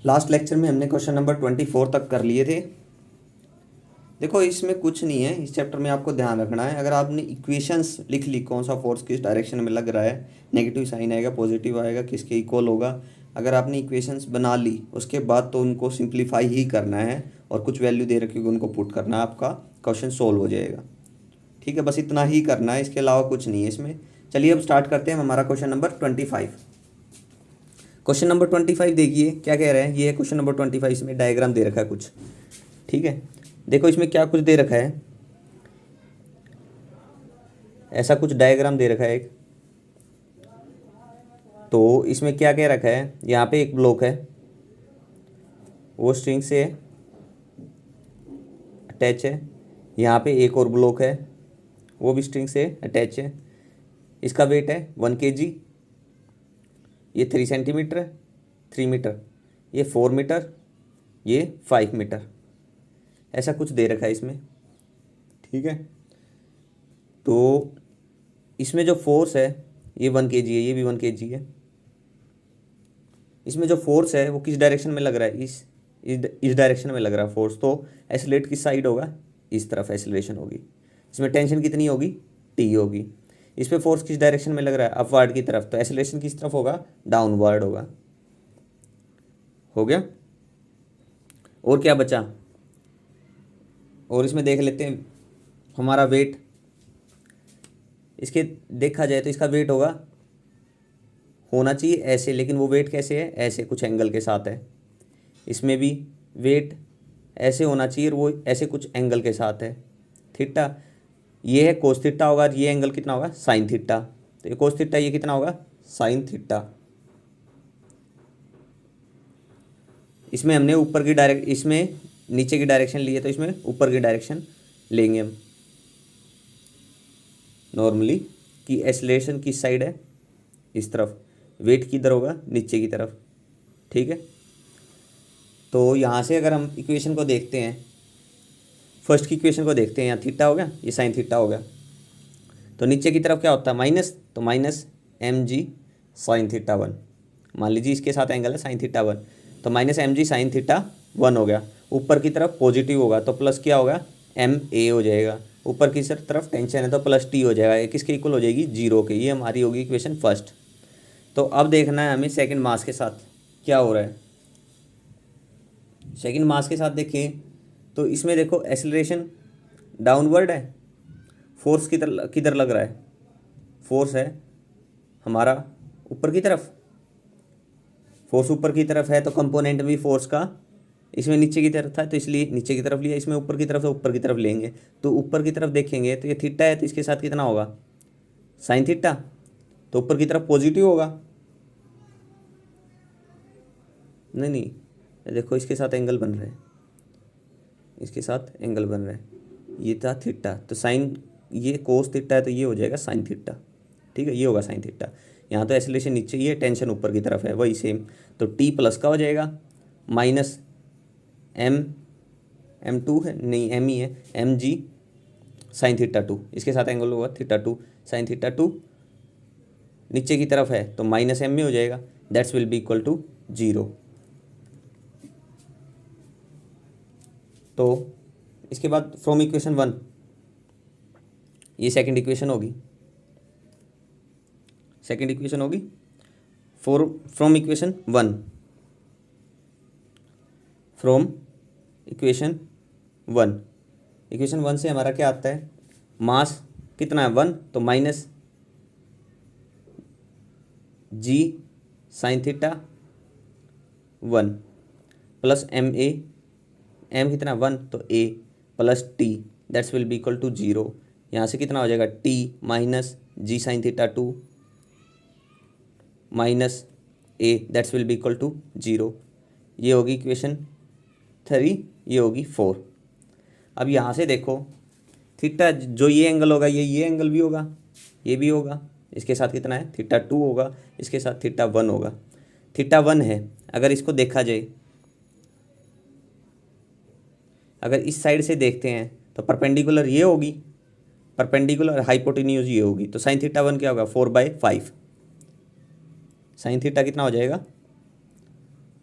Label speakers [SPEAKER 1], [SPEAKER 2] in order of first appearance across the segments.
[SPEAKER 1] Last lecture में हमने question number 24 तक कर लिए थे। देखो इसमें कुछ नहीं है, इस चैप्टर में आपको ध्यान रखना है। अगर आपने इक्वेशंस लिख ली, कौन सा फोर्स किस डायरेक्शन में लग रहा है, नेगेटिव साइन आएगा पॉजिटिव आएगा, किसके इक्वल होगा, अगर आपने इक्वेशंस बना ली उसके बाद तो उनको सिंप्लीफाई ही करना है और कुछ वैल्यू दे रखी होगी उनको पुट करना है, आपका क्वेश्चन सोल्व हो जाएगा। ठीक है, बस इतना ही करना है, इसके अलावा कुछ नहीं है इसमें। चलिए अब स्टार्ट करते हैं हमारा क्वेश्चन नंबर 25। क्वेश्चन नंबर 25 देखिए क्या कह रहे हैं। ये है क्वेश्चन नंबर 25, इसमें डायग्राम दे रखा है कुछ। ठीक है, देखो इसमें क्या कुछ दे रखा है, ऐसा कुछ डायग्राम दे रखा है एक। तो इसमें क्या कह रखा है, यहाँ पे एक ब्लॉक है, वो स्ट्रिंग से अटैच है। यहाँ पे एक और ब्लॉक है, वो भी स्ट्रिंग से अटैच है। इसका वेट है 1 kg। ये 3 सेंटीमीटर है, 3 मीटर, ये 4 मीटर, ये 5 मीटर, ऐसा कुछ दे रखा है इसमें। ठीक है, तो इसमें जो फोर्स है ये 1 kg है, ये भी 1 kg है। इसमें जो फोर्स है वो किस डायरेक्शन में लग रहा है, इस डायरेक्शन में लग रहा है फोर्स। तो एक्सेलरेट किस साइड होगा, इस तरफ एक्सेलरेशन होगी। इसमें टेंशन कितनी होगी, टी होगी। इस पर फोर्स किस डायरेक्शन में लग रहा है, अपवर्ड की तरफ, तो एक्सेलरेशन किस तरफ होगा, डाउनवर्ड होगा। हो गया, और क्या बचा, और इसमें देख लेते हैं हमारा वेट। इसके देखा जाए तो इसका वेट होना चाहिए ऐसे, लेकिन वो वेट कैसे है, ऐसे कुछ एंगल के साथ है। इसमें भी वेट ऐसे होना चाहिए और वो ऐसे कुछ एंगल के साथ है। थीटा ये है कोस थीटा होगा, ये एंगल कितना होगा, साइन थीटा। तो ये कोस थीटा, ये कितना होगा, साइन थीटा। इसमें हमने ऊपर की इसमें नीचे की डायरेक्शन ली है, तो इसमें ऊपर की डायरेक्शन लेंगे हम नॉर्मली। कि एक्सेलरेशन किस साइड है, इस तरफ, वेट किधर होगा, नीचे की तरफ। ठीक है, तो यहाँ से अगर हम इक्वेशन को देखते हैं, फर्स्ट की इक्वेशन को देखते हैं, यहाँ थीटा हो गया, ये साइन थीटा हो गया। तो नीचे की तरफ क्या होता है, माइनस, तो माइनस mg साइन थीटा 1। मान लीजिए इसके साथ एंगल है साइन थीटा 1, तो माइनस mg साइन थीटा 1 हो गया। ऊपर की तरफ पॉजिटिव होगा तो प्लस क्या होगा, ma हो जाएगा। ऊपर की तरफ टेंशन है तो प्लस t हो जाएगा। ये किसके इक्वल हो जाएगी, 0 के। ये हमारी होगी इक्वेशन फर्स्ट। तो अब देखना है हमें सेकंड मास के साथ क्या हो रहा है। सेकंड मास के साथ देखें तो इसमें देखो एक्सेलरेशन डाउनवर्ड है, फोर्स किधर किधर लग रहा है, फोर्स है हमारा ऊपर की तरफ। फोर्स ऊपर की तरफ है तो कंपोनेंट भी फोर्स का इसमें नीचे की तरफ था, तो इसलिए नीचे की तरफ लिया। इसमें ऊपर की तरफ, तो ऊपर की तरफ लेंगे। तो ऊपर की तरफ देखेंगे तो ये थीटा है, तो इसके साथ कितना होगा, साइन थीटा। तो ऊपर की तरफ पॉजिटिव होगा, नहीं नहीं, देखो इसके साथ एंगल बन रहा है, इसके साथ एंगल बन रहा है। ये था थीटा, तो साइन, ये कोस थीटा है तो ये हो जाएगा साइन थीटा। ठीक है, ये होगा साइन थीटा। यहाँ तो एक्सेलरेशन नीचे, ये टेंशन ऊपर की तरफ है, वही सेम। तो टी प्लस का हो जाएगा माइनस m2 है, नहीं m ही है, mg साइन थीटा 2। इसके साथ एंगल होगा थीटा 2, साइन थीटा 2 नीचे की तरफ है तो माइनस m में हो जाएगा। That's will be equal to 0। तो इसके बाद फ्रॉम इक्वेशन 1, ये सेकंड इक्वेशन होगी, सेकंड इक्वेशन होगी from equation 1। From equation 1, equation 1 से हमारा क्या आता है, मास कितना है 1, तो minus g sine theta 1 plus m कितना 1, तो a plus t, that's will be equal to 0। यहाँ से कितना हो जाएगा, t minus g sine theta 2 minus a, that's will be equal to 0। ये होगी इक्वेशन 3, ये होगी 4। अब यहाँ से देखो थीटा, जो ये एंगल होगा ये एंगल भी होगा, ये भी होगा। इसके साथ कितना है, थीटा 2 होगा, इसके साथ थीटा 1 होगा। थीटा 1 है, अगर इसको देखा जाए, अगर इस साइड से देखते हैं तो परपेंडिकुलर ये होगी, परपेंडिकुलर हाइपोटेन्यूज ये होगी। तो साइन थीटा 1 क्या होगा, 4/5। साइन थीटा कितना हो जाएगा,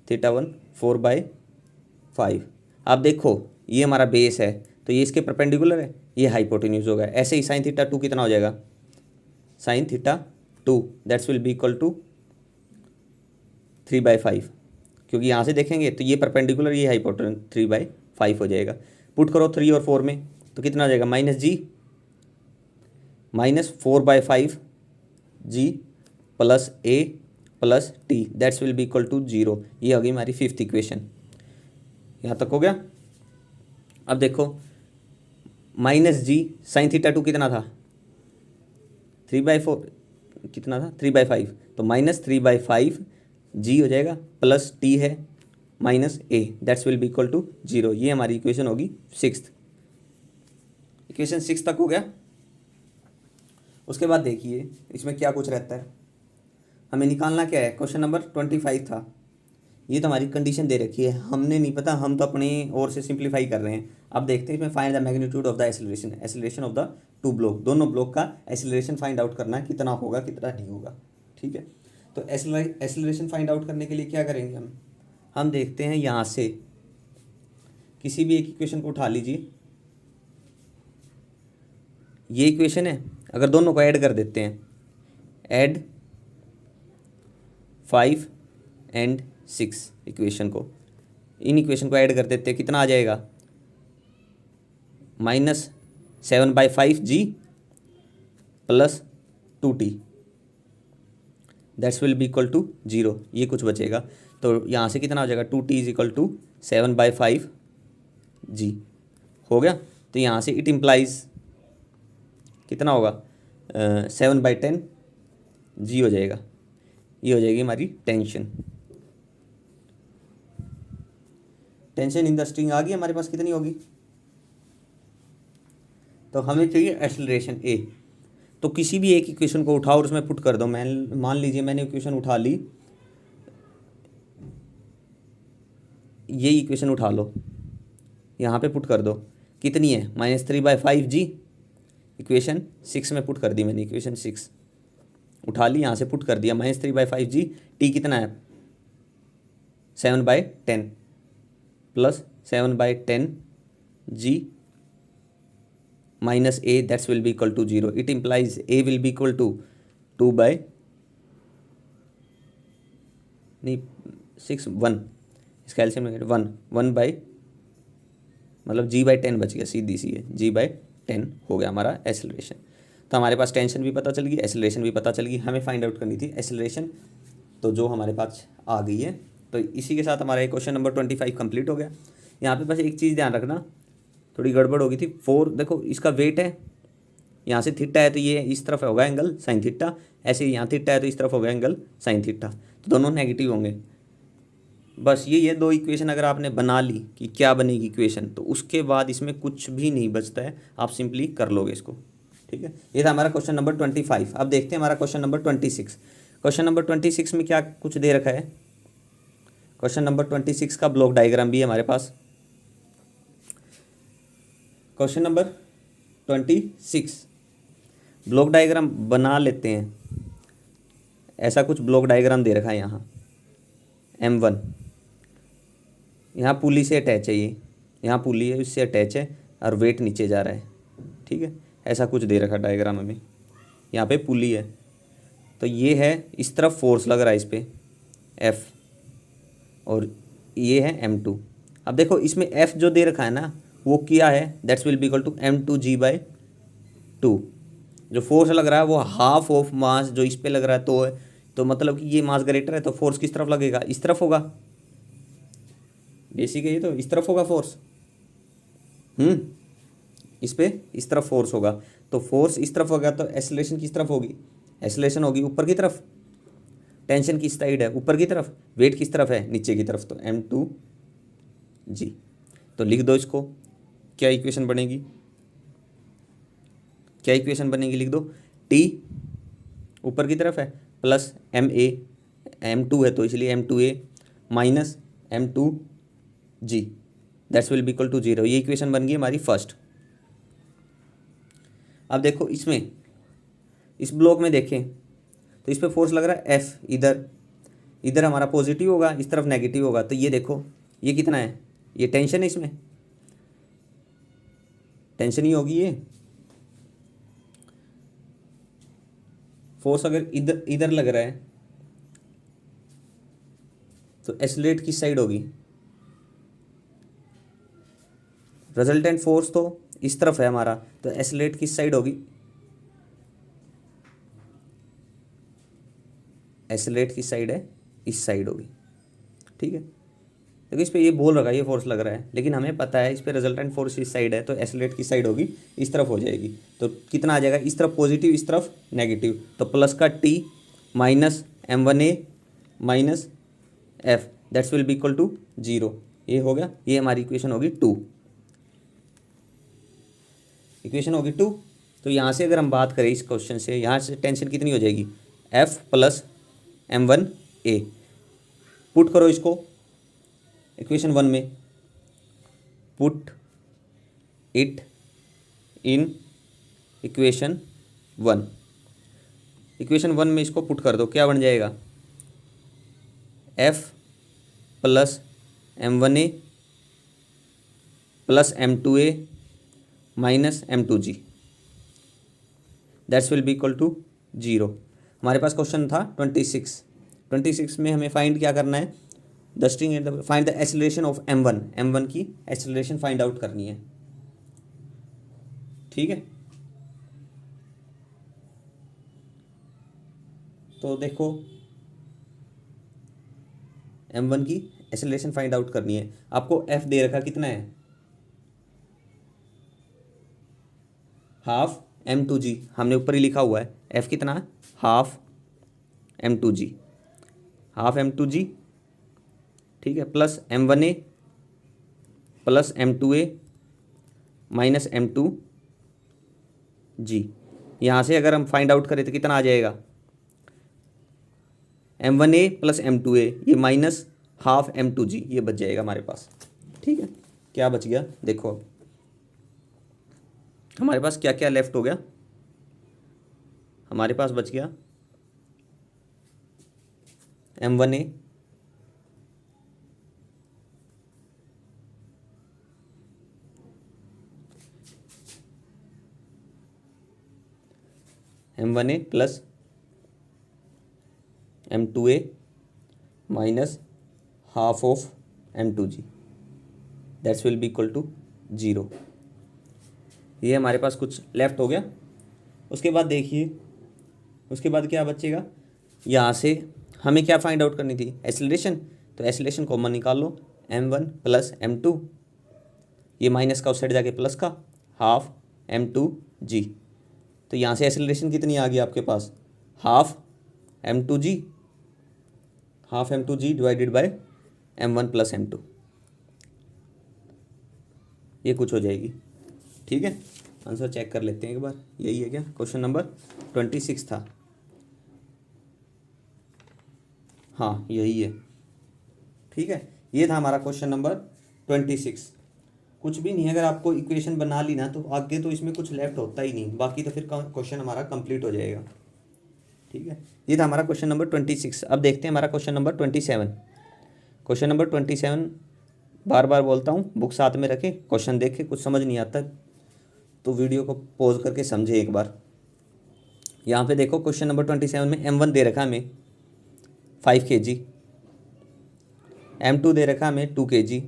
[SPEAKER 1] θ1 4/5। अब देखो ये हमारा बेस है तो ये इसके परपेंडिकुलर है, ये हाइपोटेन्यूज होगा। ऐसे ही sin θ2 कितना हो जाएगा, sin θ2 that's will be equal to 3/5, क्योंकि यहाँ से देखेंगे तो ये परपेंडिकुलर, ये हाइपोटेन्यूज 3/5 हो जाएगा। पुट करो 3 और 4 में तो कितना हो जाएगा, -g -4/5 g plus a plus T that's will be equal to 0। ये होगी हमारी 5th इक्वेशन। यहाँ तक हो गया। अब देखो -g sin θ2 कितना था, 3/4 कितना था, 3/5, तो -3/5 g हो जाएगा प्लस t है minus a that's will be equal to 0। ये हमारी इक्वेशन होगी 6th। इक्वेशन 6 तक हो गया। उसके बाद देखिए इसमें क्या कुछ रहता है, हमें निकालना क्या है। क्वेश्चन नंबर 25 था, ये तो हमारी कंडीशन दे रखी है, हमने नहीं पता, हम तो अपनी ओर से सिंप्लीफाई कर रहे हैं। अब देखते हैं इसमें find the magnitude of the acceleration, acceleration of the two block, दोनों ब्लॉक का एक्सेलरेशन फाइंड आउट करना है, कितना होगा कितना नहीं होगा। ठीक है, तो एक्सेलरेशन फाइंड आउट करने के लिए क्या करेंगे हम देखते हैं यहाँ से किसी भी एक इक्वेशन को उठा लीजिए। ये इक्वेशन है, अगर दोनों को ऐड कर देते हैं, ऐड 5 एंड 6 इक्वेशन को, इन इक्वेशन को ऐड कर देते हैं, कितना आ जाएगा, -7/5 g plus 2t that's will be equal to 0। ये कुछ बचेगा तो यहाँ से कितना हो जाएगा, 2t is equal to 7/5 g हो गया। तो यहाँ से इट इम्प्लाइज कितना होगा, 7/10 g हो जाएगा। ये हो जाएगी हमारी tension. Tension in the string आ गई हमारे पास, कितनी होगी, तो हमें चाहिए एक्सेलरेशन a। तो किसी भी एक इक्वेशन को उठाओ और उसमें पुट कर दो। मैं मान लीजिए मैंने इक्वेशन उठा ली, ये इक्वेशन उठा लो, यहाँ पे पुट कर दो, कितनी है, -3/5 g, इक्वेशन 6 में पुट कर दी मैंने, इक्वेशन 6 उठा ली, यहाँ से पुट कर दिया, -3/5 g, t कितना है 7/10 plus 7/10 g minus a that's will be equal to 0। It implies a will be equal to 1 इसका एलसीएम में 1 बाई मतलब g/10 बच गया, सीधी सी है, g/10 हो गया हमारा एक्सेलरेशन। तो हमारे पास टेंशन भी पता चल गई, एक्सेलरेशन भी पता चल गई। हमें फाइंड आउट करनी थी एक्सेलरेशन, तो जो हमारे पास आ गई है। तो इसी के साथ हमारा क्वेश्चन नंबर 25 कंप्लीट हो गया। यहाँ पे बस एक चीज़ ध्यान रखना, थोड़ी गड़बड़ हो गई थी। 4 देखो इसका वेट है, यहाँ से थीटा है तो ये इस तरफ होगा एंगल साइन थीटा, ऐसे ही यहाँ थीटा है तो इस तरफ होगा एंगल साइन थीटा, तो दोनों नेगेटिव होंगे। बस ये 2 इक्वेशन अगर आपने बना ली कि क्या बनेगी इक्वेशन, तो उसके बाद इसमें कुछ भी नहीं बचता है, आप सिंपली कर लोगे इसको। ठीक है, ये था हमारा क्वेश्चन नंबर 25। अब देखते हैं हमारा क्वेश्चन नंबर 26। क्वेश्चन नंबर 26 में क्या कुछ दे रखा है। क्वेश्चन नंबर 26 का ब्लॉक डायग्राम भी है हमारे पास। क्वेश्चन नंबर 26 ब्लॉक डायग्राम बना लेते हैं। ऐसा कुछ ब्लॉक डायग्राम दे रखा है यहाँ, M1 यहाँ पुली से अटैच है, ये यहाँ पुली है, इससे अटैच है और वेट नीचे जा रहा है। ठीक है, ऐसा कुछ दे रखा डायग्राम हमें। यहाँ पे पुली है तो ये है, इस तरफ फोर्स लग रहा है इस पर F, और ये है M2। अब देखो इसमें F जो दे रखा है ना, वो क्या है, that's will be equal to M2G/2। जो फोर्स लग रहा है वो हाफ ऑफ मास जो इस पे लग रहा है, तो मतलब कि ये मास ग्रेटर है तो फोर्स किस तरफ लगेगा, इस तरफ होगा। बेसिक है ये, तो इस तरफ होगा फोर्स, इस पे इस तरफ फोर्स होगा, तो फोर्स इस तरफ होगा तो एक्सेलरेशन किस तरफ होगी, एक्सेलरेशन होगी ऊपर की तरफ। टेंशन किस साइड है, ऊपर की तरफ। वेट किस तरफ है, नीचे की तरफ, तो M2G। तो लिख दो इसको, क्या इक्वेशन बनेगी, क्या इक्वेशन बनेगी, लिख दो। T ऊपर की तरफ है प्लस MA, M2 है तो इसलिए M2A minus M2G that's will be equal to 0। ये इक्वेशन बन गई हमारी फर्स्ट। अब देखो इसमें, इस ब्लॉक में देखें तो इस पर फोर्स लग रहा है F इधर, इधर हमारा पॉजिटिव होगा, इस तरफ नेगेटिव होगा। तो ये देखो ये कितना है, ये टेंशन है, इसमें टेंशन ही होगी। ये फोर्स अगर इधर इधर लग रहा है तो एसिलेट किस साइड होगी, रिजल्टेंट फोर्स तो इस तरफ है हमारा, तो एसिलेट किस साइड होगी, एसिलेट किस साइड है, इस साइड होगी। ठीक है, देखो इस पे ये बोल रखा है ये फोर्स लग रहा है, लेकिन हमें पता है इस पे रिजल्टेंट फोर्स इस साइड है, तो एसिलेट किस साइड होगी, इस तरफ हो जाएगी। तो कितना आ जाएगा, इस तरफ पॉजिटिव इस तरफ नेगेटिव, तो प्लस का T minus m1a minus F that's will be equal to 0। ये हो गया, ये हमारी इक्वेशन होगी 2, इक्वेशन होगी 2। तो यहाँ से अगर हम बात करें इस क्वेश्चन से, यहाँ से टेंशन कितनी हो जाएगी, F प्लस m1a, पुट करो इसको इक्वेशन 1 में, put it in equation 1, equation 1 में इसको पुट कर दो, क्या बन जाएगा, F plus m1a plus m2a minus m2g that's will be equal to 0। हमारे पास क्वेश्चन था 26 में हमें फाइंड क्या करना है, the string and the find the acceleration of m1 की एक्सेलरेशन फाइंड आउट करनी है। ठीक है, तो देखो m1 की एक्सेलरेशन फाइंड आउट करनी है। आपको f दे रखा कितना है, हाफ m2g, हमने ऊपर ही लिखा हुआ है f कितना है, हाफ m2g, हाफ m2g। ठीक है, plus m1a plus m2a minus m2g। यहाँ से अगर हम फाइंड आउट करें तो कितना आ जाएगा, m1a प्लस m2a, ये माइनस हाफ m2g, ये बच जाएगा हमारे पास। ठीक है, क्या बच गया देखो, हमारे पास क्या क्या लेफ्ट हो गया, हमारे पास बच गया m1a plus m2a minus half of m2g that's will be equal to 0। ये हमारे पास कुछ लेफ्ट हो गया। उसके बाद देखिए, उसके बाद क्या बचेगा, यहाँ से हमें क्या फाइंड आउट करनी थी, एक्सेलरेशन, तो एक्सेलरेशन कॉमन निकाल लो, m1 प्लस m2, ये माइनस का उस साइड जाके प्लस का, हाफ m2g। तो यहाँ से एक्सेलरेशन कितनी आ गई आपके पास, half m2g, half m2g divided by m1 plus m2, ये कुछ हो जाएगी। ठीक है, आंसर चेक कर लेते हैं एक बार, यही है क्या, क्वेश्चन नंबर 26 था, हाँ यही है। ठीक है, ये था हमारा क्वेश्चन नंबर 26। कुछ भी नहीं, अगर आपको इक्वेशन बना ली ना तो आगे तो इसमें कुछ लेफ्ट होता ही नहीं, बाकी तो फिर क्वेश्चन हमारा कंप्लीट हो जाएगा। ठीक है, ये था हमारा क्वेश्चन नंबर 26। अब देखते हैं हमारा क्वेश्चन नंबर 27। क्वेश्चन नंबर 27 बार बार बोलता हूँ, बुक साथ में रखें, क्वेश्चन देखें, कुछ समझ नहीं आता तो वीडियो को पॉज करके समझे एक बार। यहाँ पे देखो क्वेश्चन नंबर 27 में m1 दे रखा हमें 5 kg, m2 दे रखा हमें 2 kg,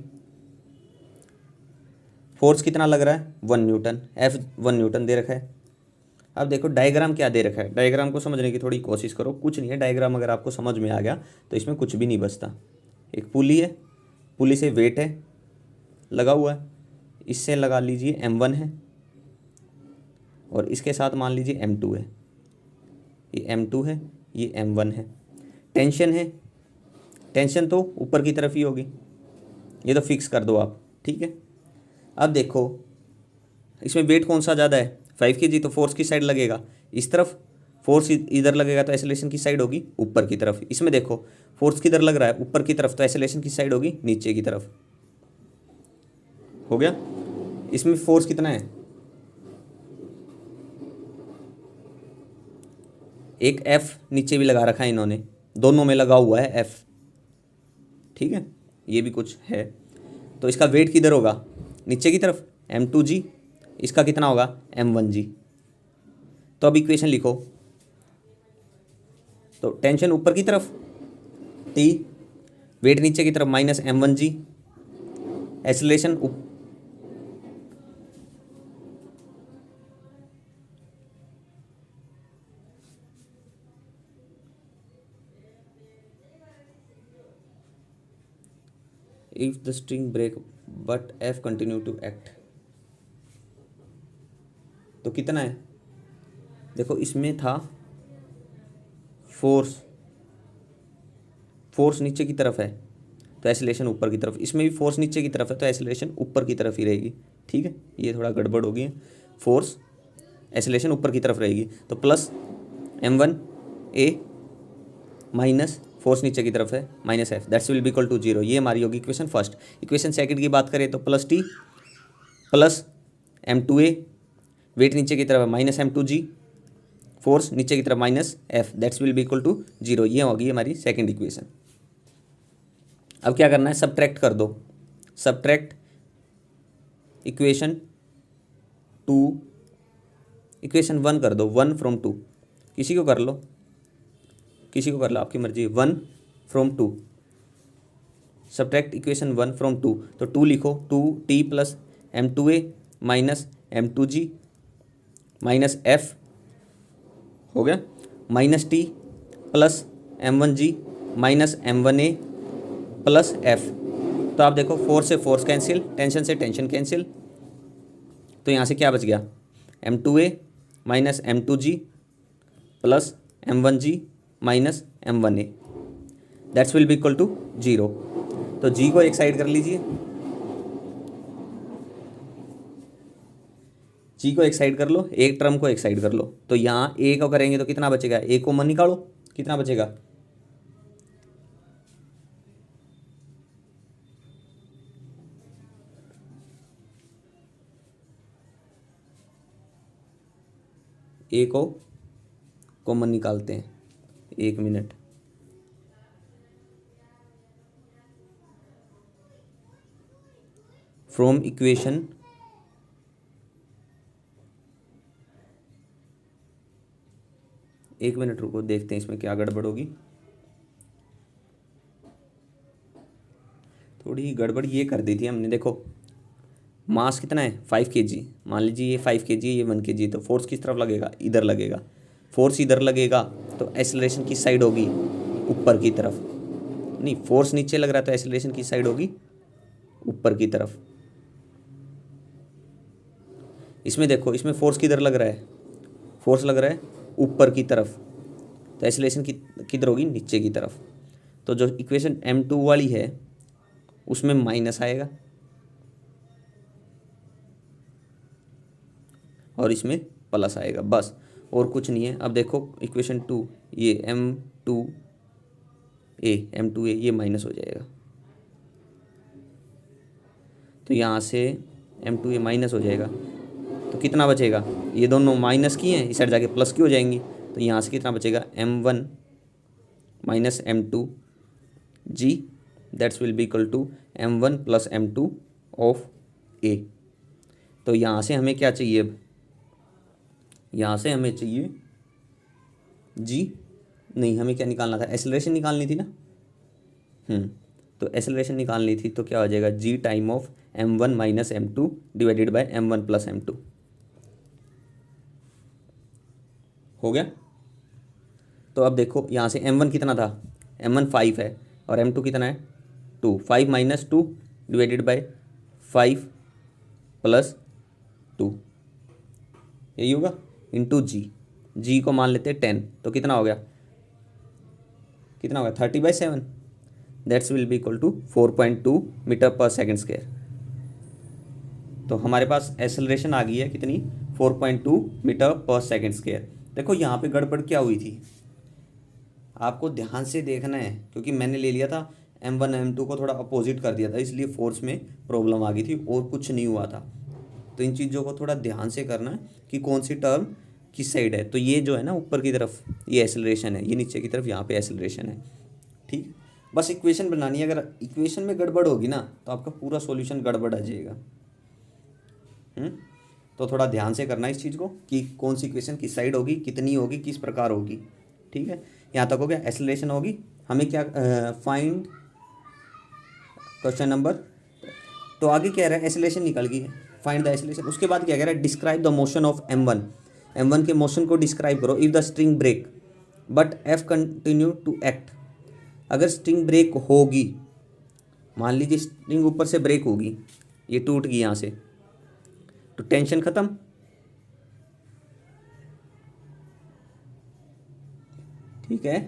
[SPEAKER 1] फोर्स कितना लग रहा है 1 न्यूटन, F 1 न्यूटन दे रखा है। अब देखो डायग्राम क्या दे रखा है, डायग्राम को समझने की थोड़ी कोशिश करो, कुछ नहीं है डायग्राम, अगर आपको समझ में आ गया तो इसमें कुछ भी नहीं बचता। एक पुली है, पुली से वेट है लगा हुआ है, इससे लगा लीजिए m1 है और इसके साथ मान लीजिए m2 है, ये m2 है, ये m1 है। टेंशन है, टेंशन तो ऊपर की तरफ ही होगी, ये तो फिक्स कर दो आप। ठीक है, अब देखो इसमें वेट कौन सा ज़्यादा है 5 kg, तो फोर्स की साइड लगेगा इस तरफ, फोर्स इधर लगेगा तो एक्सेलरेशन की साइड होगी ऊपर की तरफ। इसमें देखो फोर्स किधर लग रहा है ऊपर की तरफ, तो एक्सेलरेशन की साइड होगी नीचे की तरफ। हो गया, इसमें फोर्स कितना है, एक F नीचे भी लगा रखा है इन्होंने, दोनों में लगा हुआ है एफ, ठीक है, ये भी कुछ है। तो इसका वेट किधर होगा, नीचे की तरफ, m2g, इसका कितना होगा m1g। तो अब इक्वेशन लिखो, तो टेंशन ऊपर की तरफ T, वेट नीचे की तरफ minus m1g, acceleration if the string break but F continue to act. तो कितना है, देखो इसमें था फोर्स, फोर्स नीचे की तरफ है तो एक्सेलरेशन ऊपर की तरफ, इसमें भी फोर्स नीचे की तरफ है तो एक्सेलरेशन ऊपर की तरफ ही रहेगी, ठीक है, ये थोड़ा गड़बड़ हो गई है, फोर्स एक्सेलरेशन ऊपर की तरफ रहेगी। तो प्लस m1a माइनस फोर्स नीचे की तरफ है minus F, that's will be equal to 0। ये हमारी होगी इक्वेशन फर्स्ट। इक्वेशन सेकंड की बात करें तो plus T plus m2a, wait नीचे की तरफ है माइनस m2g, फोर्स नीचे की तरफ minus F, that's will be equal to 0। ये होगी हमारी सेकंड इक्वेशन। अब क्या करना है, सब्ट्रैक्ट कर दो, सब्ट्रैक्ट इक्वेशन 2, इक्वेशन 1 कर दो, 1 फ्रॉम 2, किसी को कर लो, किसी को कर लो, आपकी मर्जी, 1 फ्रॉम 2, सब्ट्रैक्ट इक्वेशन 1 फ्रॉम 2, तो 2 लिखो, 2t plus m2a minus m2g minus f हो गया, minus t plus m1g minus m1a plus f। तो आप देखो फोर्स से फोर्स कैंसिल, टेंशन से टेंशन कैंसिल, तो यहाँ से क्या बच गया, m2a minus m2g plus m1g minus m1a, that's will be equal to 0। तो g को एक साइड कर लीजिए, g को एक साइड कर लो, एक टर्म को एक साइड कर लो, तो यहाँ a को करेंगे तो कितना बचेगा, a को मन निकालो, कितना बचेगा, a को कॉमन निकालते हैं, 1 मिनट, फ्रॉम इक्वेशन एक मिनट रुको, देखते हैं इसमें क्या गड़बड़ होगी। थोड़ी गड़बड़ ये कर दी थी हमने, देखो मास कितना है 5 kg, मान लीजिए ये 5 kg ये 1 kg, तो फोर्स किस तरफ लगेगा, इधर लगेगा, फोर्स इधर लगेगा तो एक्सेलरेशन किस साइड होगी, ऊपर की तरफ, नहीं फोर्स नीचे लग रहा है तो एक्सेलरेशन किस साइड होगी, ऊपर की तरफ। इसमें देखो, इसमें फोर्स किधर लग रहा है, फोर्स लग रहा है ऊपर की तरफ, तो एक्सेलरेशन किधर होगी, नीचे की तरफ। तो जो इक्वेशन m2 वाली है उसमें माइनस आएगा और इसमें प्लस आएगा, बस और कुछ नहीं है। अब देखो इक्वेशन 2, ये m2a ये माइनस हो जाएगा, तो यहाँ से m2a माइनस हो जाएगा, तो कितना बचेगा, ये दोनों माइनस की हैं, इस साइड जाके प्लस की हो जाएंगी, तो यहाँ से कितना बचेगा, m1 minus m2g, that's will be equal to m1 plus m2 of a। तो यहाँ से हमें क्या चाहिए, अब यहाँ से हमें चाहिए g, नहीं हमें क्या निकालना था, एक्सेलरेशन निकालनी थी ना, तो एक्सेलरेशन निकालनी थी, तो क्या हो जाएगा, g time of m1 minus m2 divided by m1 plus m2, हो गया। तो अब देखो यहाँ से m1 कितना था, m1 5 है और m2 कितना है 2, 5 माइनस 2 डिवाइडेड बाय 5 प्लस 2, यही होगा, इंटू जी को मान लेते हैं 10, तो कितना हो गया, कितना होगा 30/7, that's will be equal to 4.2 metre पर सेकेंड स्क्वायर। तो हमारे पास एक्सेलरेशन आ गई है कितनी, 4.2 मीटर पर सेकेंड स्क्वायर। देखो यहाँ पे गड़बड़ क्या हुई थी, आपको ध्यान से देखना है, क्योंकि मैंने ले लिया था m1 m2 को थोड़ा अपोजिट कर दिया था, इसलिए फोर्स में प्रॉब्लम आ गई थी और कुछ नहीं हुआ था। तो इन चीज़ों को थोड़ा ध्यान से करना है कि कौन सी टर्म किस साइड है, तो ये जो है ना ऊपर की तरफ ये एक्सेलरेशन है, ये नीचे की तरफ यहाँ पे एक्सेलरेशन है। ठीक है, बस इक्वेशन बनानी है। अगर इक्वेशन में गड़बड़ होगी ना तो आपका पूरा सॉल्यूशन गड़बड़ आ जाएगा। तो थोड़ा ध्यान से करना इस चीज़ को कि कौन सी इक्वेशन किस साइड होगी, कितनी होगी, किस प्रकार होगी। ठीक है, यहाँ तक हो गया। एक्सेलरेशन होगी, हमें क्या फाइंड क्वेश्चन नंबर, तो आगे क्या रहा है, एक्सेलरेशन निकल गई है, फाइंड द एक्सेलरेशन। उसके बाद क्या कह रहा है, describe the motion of m1, m1 के मोशन को डिस्क्राइब करो if the string break but f continue to act. अगर स्ट्रिंग ब्रेक होगी, मान लीजिए स्ट्रिंग ऊपर से ब्रेक होगी, ये टूट गई यहाँ से, तो टेंशन ख़त्म। ठीक है,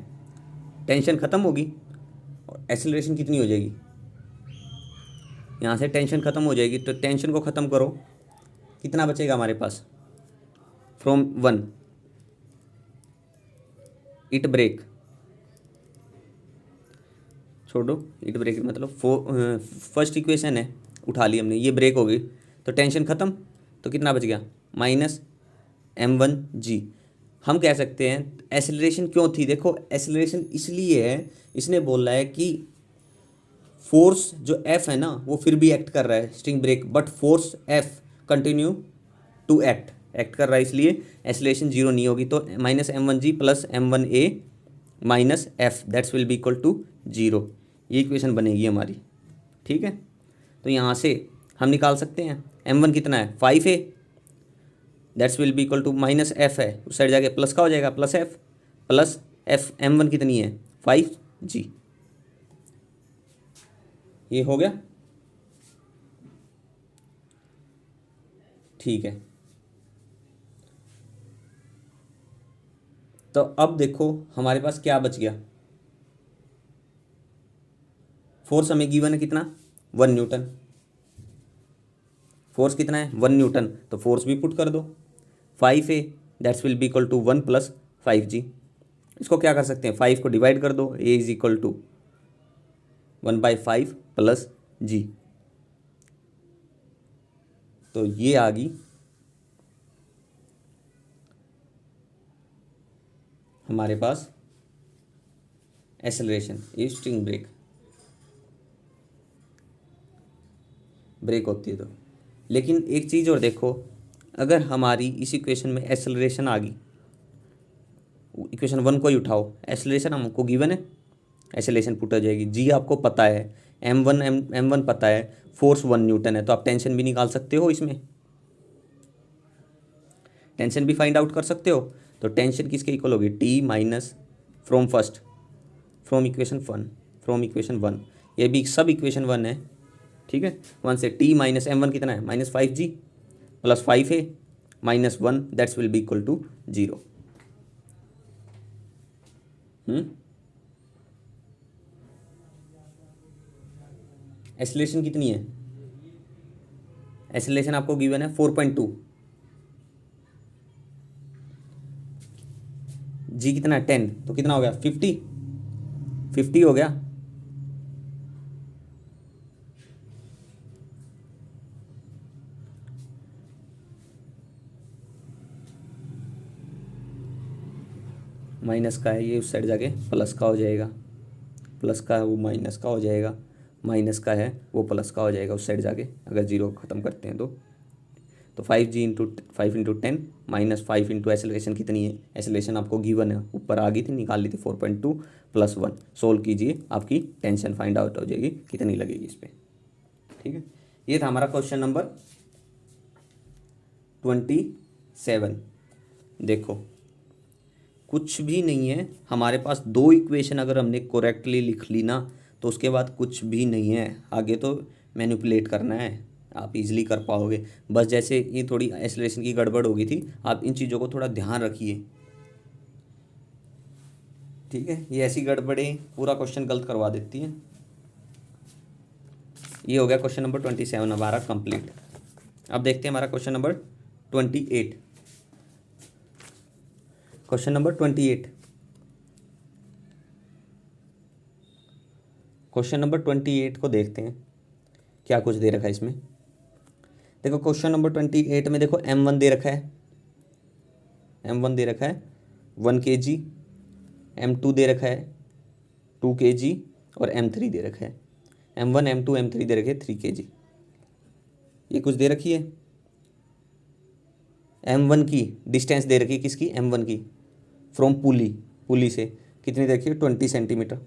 [SPEAKER 1] टेंशन ख़त्म होगी और एक्सेलरेशन कितनी हो जाएगी, यहाँ से टेंशन ख़त्म हो जाएगी। तो टेंशन को ख़त्म करो, कितना बचेगा हमारे पास, फ्रॉम 1 इट ब्रेक, छोड़ो इट ब्रेक मतलब फर्स्ट इक्वेशन है उठा ली हमने, ये ब्रेक हो गई तो टेंशन ख़त्म। तो कितना बच गया, -m1g। हम कह सकते हैं एक्सेलरेशन क्यों थी, देखो एक्सेलरेशन इसलिए है, इसने बोला है कि फोर्स जो F है ना वो फिर भी एक्ट कर रहा है string break, but force F continue to act कर रहा है, इसलिए एक्सेलरेशन जीरो नहीं होगी। तो -m1g plus m1a minus F that's will be equal to zero, ये इक्वेशन बनेगी हमारी। ठीक है, तो यहाँ से हम निकाल सकते हैं m1 कितना है 5a, that's will be equal to minus F है, उस साइड जाके प्लस का हो जाएगा, प्लस एफ m1 कितनी है 5g। ये हो गया। ठीक है, तो अब देखो हमारे पास क्या बच गया, फोर्स हमें गिवन है कितना 1 न्यूटन, फोर्स कितना है 1 न्यूटन, तो फोर्स भी पुट कर दो 5a that's will be equal to 1 plus 5g। इसको क्या कर सकते हैं, 5 को डिवाइड कर दो, a is equal to 1/5 plus g, तो ये आ गई हमारे पास एक्सेलरेशन। ये स्ट्रिंग ब्रेक होती है तो। लेकिन एक चीज़ और देखो, अगर हमारी इस इक्वेशन में एक्सेलरेशन आ गई, इक्वेशन 1 को ही उठाओ, एक्सेलरेशन हमको गिवन है, एक्सेलरेशन पुट हो जाएगी, जी आपको पता है, m1 पता है, फोर्स 1 न्यूटन है, तो आप टेंशन भी निकाल सकते हो, इसमें टेंशन भी फाइंड आउट कर सकते हो। तो टेंशन किसके इक्वल होगी, टी माइनस फ्रॉम इक्वेशन 1, ये भी सब इक्वेशन 1 है। ठीक है, 1 से टी माइनस m1 कितना है -5g plus 5a minus 1 that's will be equal to 0। Acceleration कितनी है, एक्सेलरेशन आपको गिवन है 4.2, जी कितना है 10, तो कितना हो गया 50 हो गया। माइनस का है ये, उस साइड जाके प्लस का हो जाएगा, प्लस का है वो माइनस का हो जाएगा, माइनस का है वो प्लस का हो जाएगा उस साइड जाके, अगर जीरो ख़त्म करते हैं तो 5g इंटू 5 × 10 -5 इंटू एक्सेलरेशन कितनी है, एक्सेलरेशन आपको गिवन है, ऊपर आ गई थी, निकाल ली थी 4.2 प्लस 1, सोल्व कीजिए, आपकी टेंशन फाइंड आउट हो जाएगी कितनी लगेगी इस पर। ठीक है, ये था हमारा क्वेश्चन नंबर 27। देखो कुछ भी नहीं है हमारे पास, 2 इक्वेशन अगर हमने करेक्टली लिख ली ना तो उसके बाद कुछ भी नहीं है, आगे तो मैनिपुलेट करना है, आप इजीली कर पाओगे। बस जैसे ये थोड़ी एक्सेलरेशन की गड़बड़ हो गई थी, आप इन चीज़ों को थोड़ा ध्यान रखिए। ठीक है, ये ऐसी गड़बड़ें पूरा क्वेश्चन गलत करवा देती हैं। ये हो गया क्वेश्चन नंबर 27 हमारा कंप्लीट। अब देखते हैं हमारा question number 28। Question number 28, question number 28 को देखते हैं क्या कुछ दे रखा है इसमें। देखो क्वेश्चन नंबर 28 में देखो m1 दे रखा है, M1 दे रखा है 1 kg, M2 दे रखा है 2 kg और M3 दे रखा है M1 M2 M3 दे रखे है 3 kg। ये कुछ दे रखी है। M1 की डिस्टेंस दे रखी है, किसकी, M1 की, फ्रॉम पुली से कितनी दे रखी है, 20 सेंटीमीटर।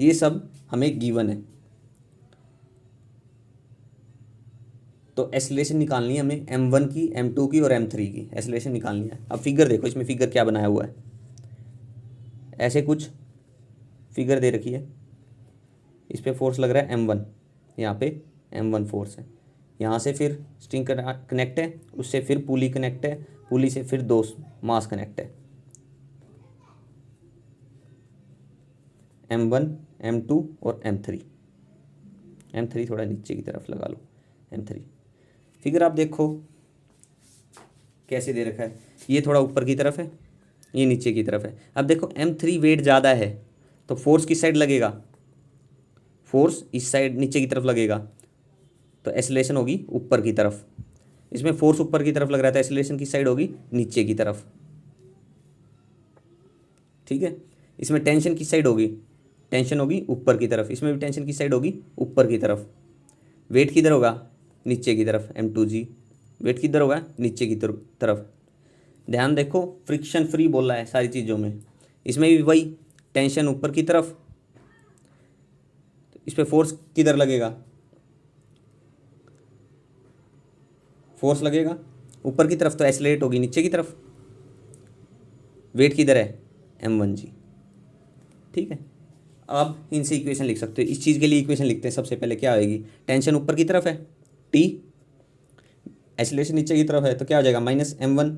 [SPEAKER 1] ये सब हमें गिवन है। तो एसिलेशन निकालनी है हमें M1 की, M2 की और M3 की एसिलेशन निकालनी है। अब फिगर देखो, इसमें फिगर क्या बनाया हुआ है, ऐसे कुछ फिगर दे रखी है। इस पे फोर्स लग रहा है M1, यहाँ पे M1 फोर्स है, यहाँ से फिर स्ट्रिंग कनेक्ट है, उससे फिर पुली कनेक्ट है, पुली से फिर दो मास कनेक्ट है, M1 M2 और M3 थोड़ा नीचे की तरफ लगा लो, M3। फिगर आप देखो कैसे दे रखा है, ये थोड़ा ऊपर की तरफ है, ये नीचे की तरफ है। अब देखो M3 वेट ज़्यादा है तो फोर्स किस साइड लगेगा, फोर्स इस साइड नीचे की तरफ लगेगा, तो एसिलेशन होगी ऊपर की तरफ। इसमें फोर्स ऊपर की तरफ लग रहा था, एसिलेशन किस साइड होगी, नीचे की तरफ। ठीक है, इसमें टेंशन किस साइड होगी, टेंशन होगी ऊपर की तरफ। इसमें भी टेंशन किस साइड होगी, ऊपर की तरफ। वेट किधर होगा, नीचे की तरफ, M2G। वेट किधर होगा, नीचे की तरफ। ध्यान देखो, फ्रिक्शन फ्री बोला है सारी चीज़ों में, इसमें भी वही, टेंशन ऊपर की तरफ। इस पर फोर्स किधर लगेगा, फोर्स लगेगा ऊपर की तरफ, तो एसिलेट होगी नीचे की तरफ। वेट किधर है, M1G। ठीक है, अब इनसे इक्वेशन लिख सकते हो। इस चीज़ के लिए इक्वेशन लिखते हैं। सबसे पहले क्या आएगी, टेंशन ऊपर की तरफ है T, एसिलेशन नीचे की तरफ है, तो क्या हो जाएगा, माइनस M1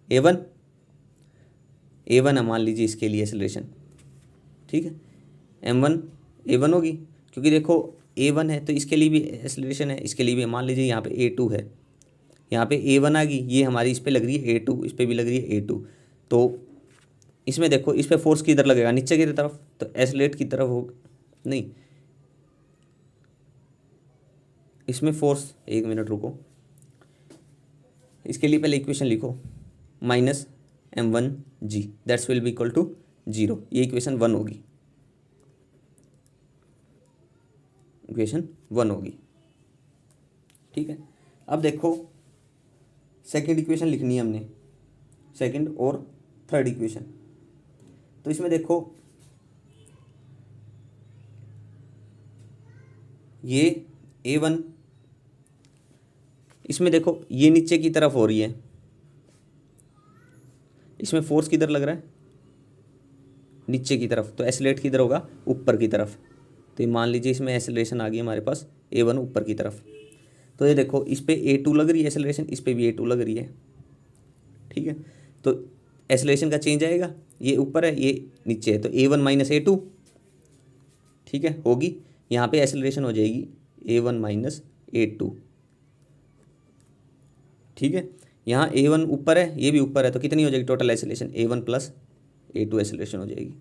[SPEAKER 1] A1 है, मान लीजिए इसके लिए एसिलेशन। ठीक है, M1 A1 होगी, क्योंकि देखो A1 है तो इसके लिए भी एसिलेशन है, इसके लिए भी। मान लीजिए यहाँ पे A2 है, यहाँ पे A1 आ गई, ये हमारी इस पे लग रही है A2, इस पे भी लग रही है A2। तो इसमें देखो, इस पे फोर्स किधर लगेगा, नीचे की तरफ, तो एसिलेट की तरफ हो, नहीं, इसमें फोर्स, एक मिनट रुको, इसके लिए पहले इक्वेशन लिखो, minus M1G that's will be equal to 0। ये इक्वेशन 1 होगी, इक्वेशन 1 होगी। ठीक है, अब देखो सेकंड इक्वेशन लिखनी है हमने, सेकंड और थर्ड इक्वेशन। तो इसमें देखो, ये A1, इसमें देखो ये नीचे की तरफ हो रही है, इसमें फोर्स किधर लग रहा है, नीचे की तरफ, तो एसिलेट किधर होगा, ऊपर की तरफ। तो ये मान लीजिए इसमें एसिलेशन आ गई हमारे पास A1 ऊपर की तरफ। तो ये देखो, इस पे A2 लग रही है एसिलेशन, इस पे भी A2 लग रही है। ठीक है, तो एसिलेशन का चेंज आएगा, ये ऊपर है ये नीचे है, तो A1 माइनस A2। ठीक है, होगी, यहाँ पे एसिलेशन हो जाएगी A1 माइनस A2। ठीक है, यहाँ A1 ऊपर है, ये भी ऊपर है, तो कितनी हो जाएगी total acylation, A1 plus A2 acylation हो जाएगी।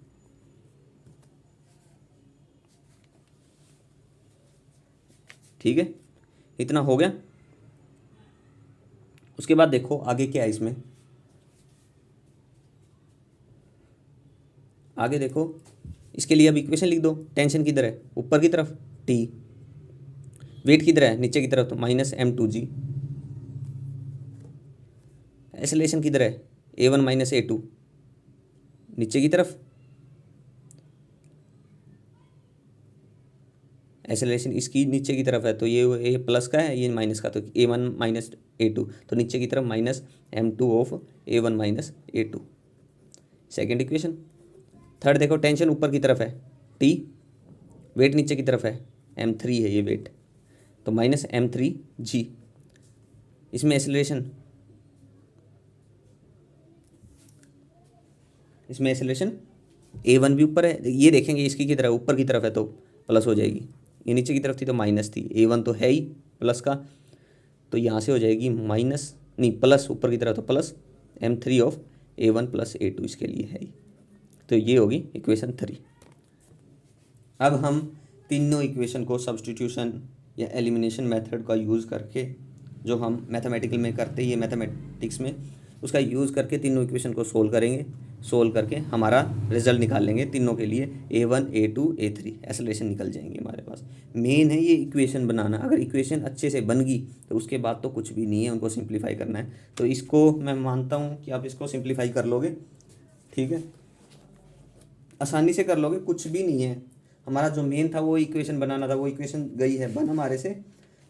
[SPEAKER 1] ठीक है, इतना हो गया। उसके बाद देखो आगे क्या है इसमें, आगे देखो, इसके लिए अब इक्वेशन लिख दो। टेंशन किधर है, ऊपर की तरफ T, वेट किधर है, नीचे की तरफ, तो माइनस M2G। एसिलेशन किधर है, A1 माइनस A2, नीचे की तरफ। एसिलेशन इसकी नीचे की तरफ है, तो ये प्लस का है, ये माइनस का, तो A1 माइनस A2, तो नीचे की तरफ minus M2 of A1 minus A2, second equation. Third देखो, टेंशन ऊपर की तरफ है T, वेट नीचे की तरफ है, M3 है ये वेट, तो माइनस M3G। इसमें एसिलेशन, इसमें एसिलेशन A1 भी ऊपर है, ये देखेंगे इसकी की तरफ ऊपर की तरफ है तो प्लस हो जाएगी, ये नीचे की तरफ थी तो माइनस थी, A1 तो है ही प्लस का, तो यहाँ से हो जाएगी माइनस, नहीं प्लस, ऊपर की तरफ तो plus M3 of A1 plus A2 इसके लिए है ही। तो ये होगी इक्वेशन 3। अब हम तीनों इक्वेशन को सब्स्टिट्यूशन या एलिमिनेशन मेथड का यूज़ करके जो हम मैथमेटिकल में करते हैं, ये मैथमेटिक्स में, उसका यूज़ करके तीनों इक्वेशन को सोल्व करेंगे। सोल्व करके हमारा रिजल्ट निकाल लेंगे तीनों के लिए, A1 A2 A3 एक्सेलरेशन निकल जाएंगे हमारे पास। मेन है ये इक्वेशन बनाना। अगर इक्वेशन अच्छे से बन गई तो उसके बाद तो कुछ भी नहीं है, उनको सिंप्लीफाई करना है। तो इसको मैं मानता हूँ कि आप इसको सिंप्लीफाई कर लोगे, ठीक है, आसानी से कर लोगे, कुछ भी नहीं है। हमारा जो मेन था वो इक्वेशन बनाना था, वो इक्वेशन गई है बन हमारे से।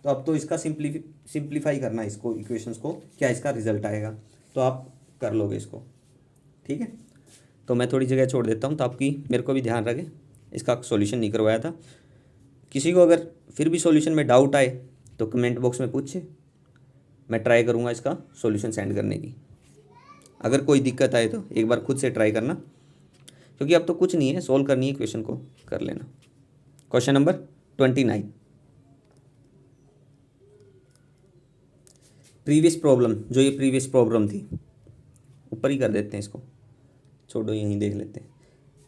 [SPEAKER 1] तो अब तो इसका सिंप्लीफाई करना है इसको, इक्वेशंस को, क्या इसका रिजल्ट आएगा, तो आप कर लोगे इसको, ठीक है। तो मैं थोड़ी जगह छोड़ देता हूँ तो आपकी, मेरे को भी ध्यान रखे, इसका सॉल्यूशन नहीं करवाया था। किसी को अगर फिर भी सॉल्यूशन में डाउट आए तो कमेंट बॉक्स में पूछे, मैं ट्राई करूँगा इसका सॉल्यूशन सेंड करने की। अगर कोई दिक्कत आए तो एक बार खुद से ट्राई करना, क्योंकि अब तो कुछ नहीं है, सोल्व करनी है क्वेश्चन को, कर लेना। क्वेश्चन नंबर 29, प्रीवियस प्रॉब्लम, जो ये प्रीवियस प्रॉब्लम थी, ऊपर ही कर देते हैं इसको, छोड़ो यहीं देख लेते हैं।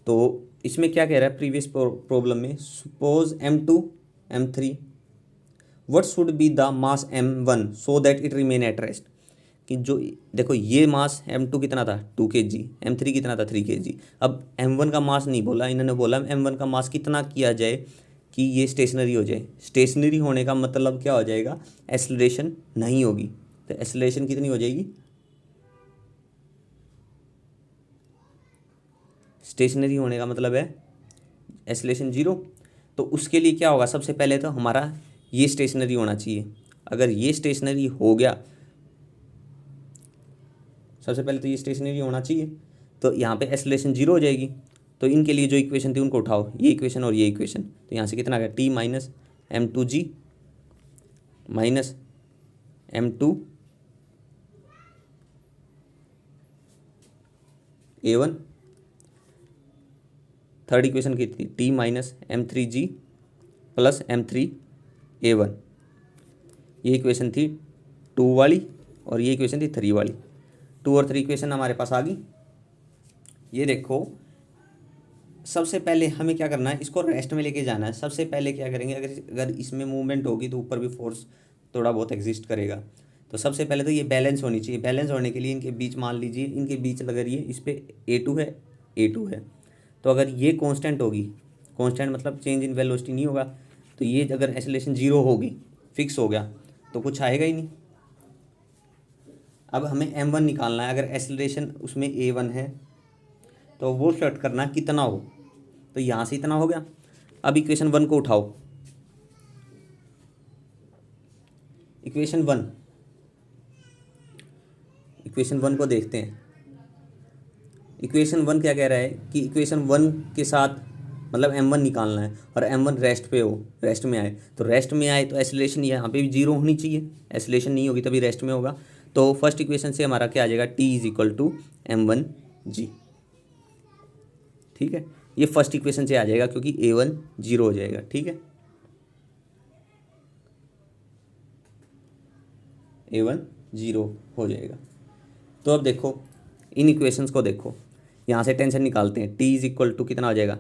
[SPEAKER 1] तो इसमें क्या कह रहा है प्रीवियस प्रॉब्लम में, suppose M2 M3 what should be the mass M1 so that it remain at rest. कि जो देखो ये मास M2 कितना था 2 kg, M3 कितना था 3 kg। अब M1 का मास नहीं बोला इन्होंने, बोला M1 का मास कितना किया जाए कि ये स्टेशनरी हो जाए। स्टेशनरी होने का मतलब क्या हो जाएगा, एक्सेलरेशन नहीं होगी। तो एक्सेलरेशन कितनी हो जाएगी, स्टेशनरी होने का मतलब है एक्सेलरेशन 0। तो उसके लिए क्या होगा, सबसे पहले तो हमारा ये स्टेशनरी होना चाहिए। अगर ये स्टेशनरी हो गया, सबसे पहले तो ये स्टेशनरी होना चाहिए, तो यहाँ पे एक्सेलरेशन 0 हो जाएगी। तो इनके लिए जो इक्वेशन थी उनको उठाओ, ये इक्वेशन और ये इक्वेशन, तो यहाँ से कितना आ गया T minus M2G minus M2A1। Third equation की थी T minus M3G plus M3A1। ये इक्वेशन थी 2 वाली और ये इक्वेशन थी 3 वाली। 2 और 3 इक्वेशन हमारे पास आ गई। ये देखो, सबसे पहले हमें क्या करना है, इसको रेस्ट में लेके जाना है। सबसे पहले क्या करेंगे, अगर इसमें मूवमेंट होगी तो ऊपर भी फोर्स थोड़ा बहुत एग्जिस्ट करेगा। तो सबसे पहले तो ये बैलेंस होनी चाहिए। बैलेंस होने के लिए इनके बीच, मान लीजिए इनके बीच अगर ये इस पर A2 है, A2 है, तो अगर ये कांस्टेंट होगी, कांस्टेंट मतलब चेंज इन वेलोसिटी नहीं होगा, तो ये अगर एक्सेलरेशन 0 होगी, फिक्स हो गया, तो कुछ आएगा ही नहीं। अब हमें M1 निकालना है। अगर एक्सेलरेशन उसमें A1 है तो वो सेट करना कितना हो, तो यहाँ से इतना हो गया। अब इक्वेशन 1 को उठाओ, इक्वेशन 1, इक्वेशन 1 को देखते हैं। इक्वेशन 1 क्या कह रहा है कि इक्वेशन 1 के साथ मतलब M1 निकालना है, और M1 रेस्ट पे हो, रेस्ट में आए, तो रेस्ट में आए तो एक्सेलरेशन यहाँ पे भी 0 होनी चाहिए। एक्सेलरेशन नहीं होगी तभी रेस्ट में होगा। तो फर्स्ट इक्वेशन से हमारा क्या आ जाएगा, T=M1G, ठीक है। ये फर्स्ट इक्वेशन से आ जाएगा क्योंकि A1 0 हो जाएगा, ठीक है। A1 0 हो जाएगा। तो अब देखो इन इक्वेशंस को देखो, यहाँ से टेंशन निकालते हैं। T= कितना हो जाएगा,